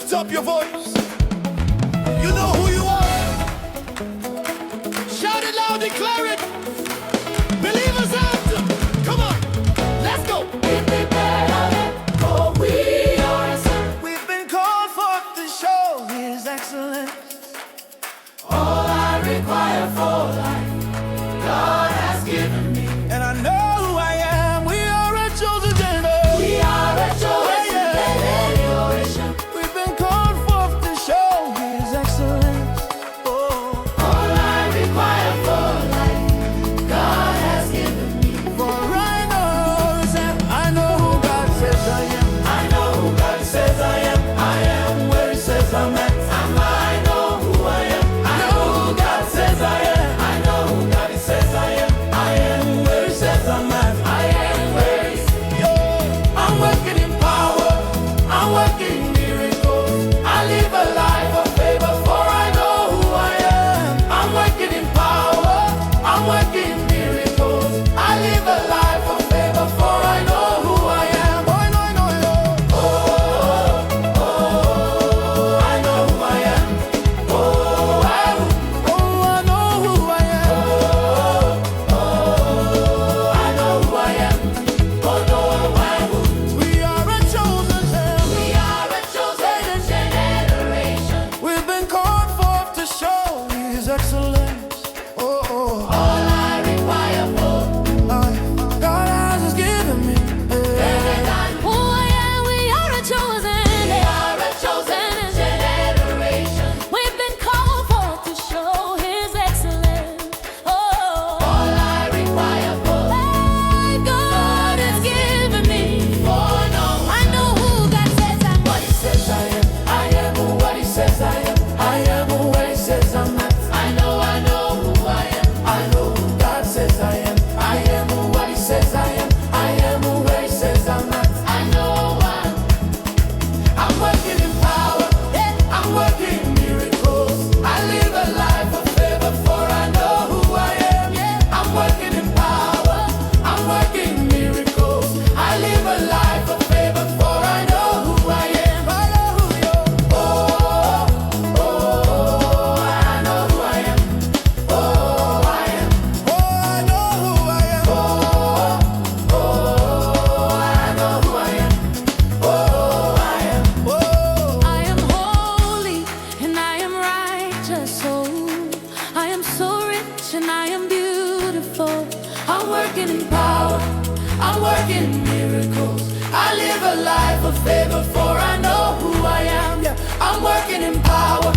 Lift up your voice. You know who you are. Shout it loud, declare it. Believers anthem. Come on, let's go. Be prepared, for we are sent. We've been called forth to show His excellence. All I require for life, God has given me. And I know who I am. We are a chosen generation. We are a chosen generation. We've been called forth to show His excellence. Oh, All I require for life, God has given me. for I know that I know who God says I am. I know who God says I am. I am where He says I'm at. I know who I am. I know who God says I am. I know who God says I am. I am where He says I'm at. I am where He says I'm working in power. I'm working in miracles. I live a life of favor, for I know who I am. I'm working in power. I'm working in miracles. I live a life of favor, for I know who I am. Oh, I know, I know, I know. I know who I am. Oh, I know who I am. I know who I am. Oh, no, I will. We are a chosen generation. We are a chosen generation. We've been called forth to show His excellence. Oh, oh, All I require for God has given me. Who I am, we are a chosen. we are a chosen generation. We've been called forth to show His excellence. Oh, All I require for God has given me. for no I know who God says I'm. what He says I am. I am who what He says I am. I am who where He says I'm at. I know who I am. I know who God says I am. I am who what He says I am. I am who where He says I'm at. I know I'm working in power. I'm working in miracles. I live a life of favor, for I know who I am. I'm working in power. I'm working in miracles. I live a life of favor, for I know who I am. I know who you are. I know who I am. I am. Oh, I know who I am. I know who I am. I am. Oh, I am holy and I am righteous. Oh, I am so rich and I am beautiful. I'm working in power. I'm working in miracles. I live a life of favor, for I know who I am. Yeah, I'm working in power.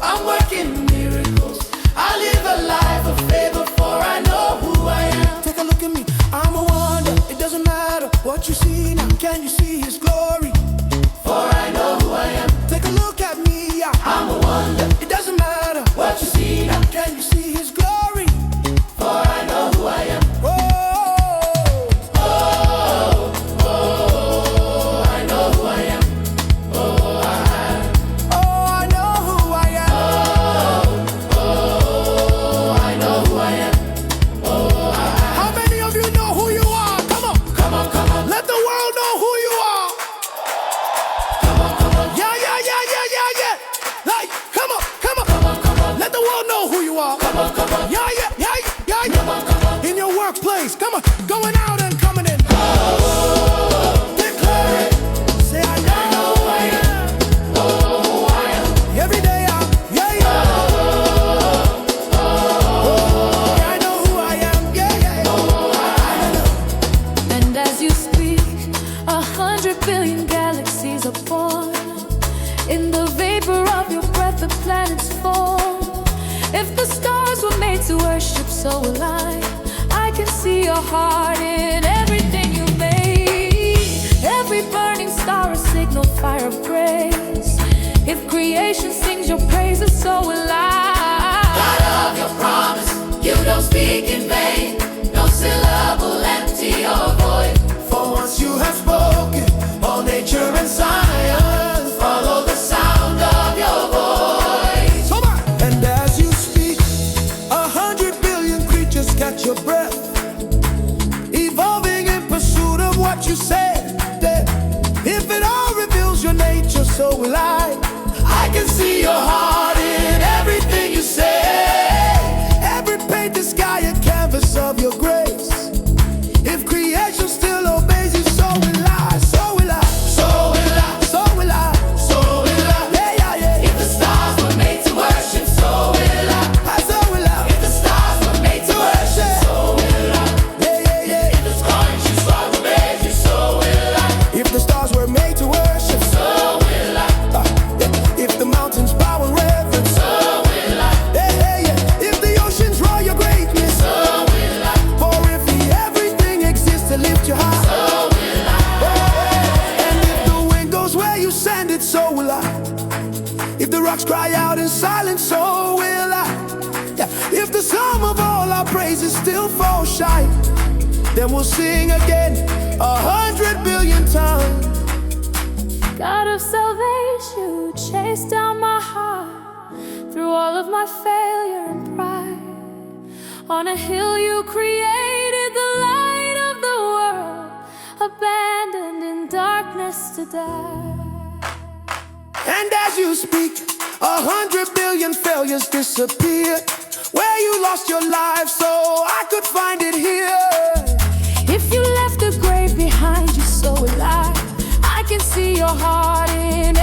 I'm working in miracles. I live a life of favor, for I know who I am. take a look at me. I'm a wonder. It doesn't matter what you see now. Can you see His glory? For I know who I am. Take a look at me. I'm a wonder. It doesn't matter What you see now. Can you see His glory? For I know who I am. Oh, I know who I am. oh, I know who I am. I know who I am. How many of you know who you are? Come on. Come on, come on. Let the world know who you are. Yeah, yeah, yeah, yeah, yeah, yeah. Like, come on, come on. Come on. Let the world know who you are. Come on, come on. Yeah, yeah, yeah, yeah, yeah. In your workplace, come on. Going out and coming in. Declare it. Say, I know who I am. Every day I'm, yeah, yeah. Yeah, I know who I am. Yeah, yeah. And as you speak, 100 billion galaxies are born. In the vapor of your breath, the planets form. If the stars were made to worship, so will I can see your heart in everything you made. Every burning star a signal, fire of grace. If creation sings your praises, so will God I. of your promise, you don't speak in vain. No syllable empty or void. For once you have spoken, All nature and science follow the sound of your voice. come on. And as you speak, 100 billion creatures catch your breath, evolving in pursuit of what you said. If it all reveals your nature, so will I. creation still obeys you, so will I, so will I, so will I, so will I, so will I. Yeah, yeah, yeah. If the stars were made to worship, so will I. So will I. If the stars were made to worship, so will I. Yeah, yeah, yeah. If the conscious God obeys you, so will I. If the stars were made to worship, So will I. if the mountains bow in reverence, So will I. yeah, yeah, yeah. If the oceans roar your greatness, So will I. for if everything exists to lift you high, So will I. and if the wind goes where you send it, so will I. If the rocks cry out in silence, so will I. Yeah. If the sum of all our praises still falls shy, then we'll sing again 100 billion times. God of salvation, you chased down my heart through all of my failure and pride. On a hill you created the light of the world, abandoned in darkness to die. And as you speak, 100 billion failures disappear. Where you lost your life, so I could find it here. If you left the grave behind you, so will I. I can see your heart in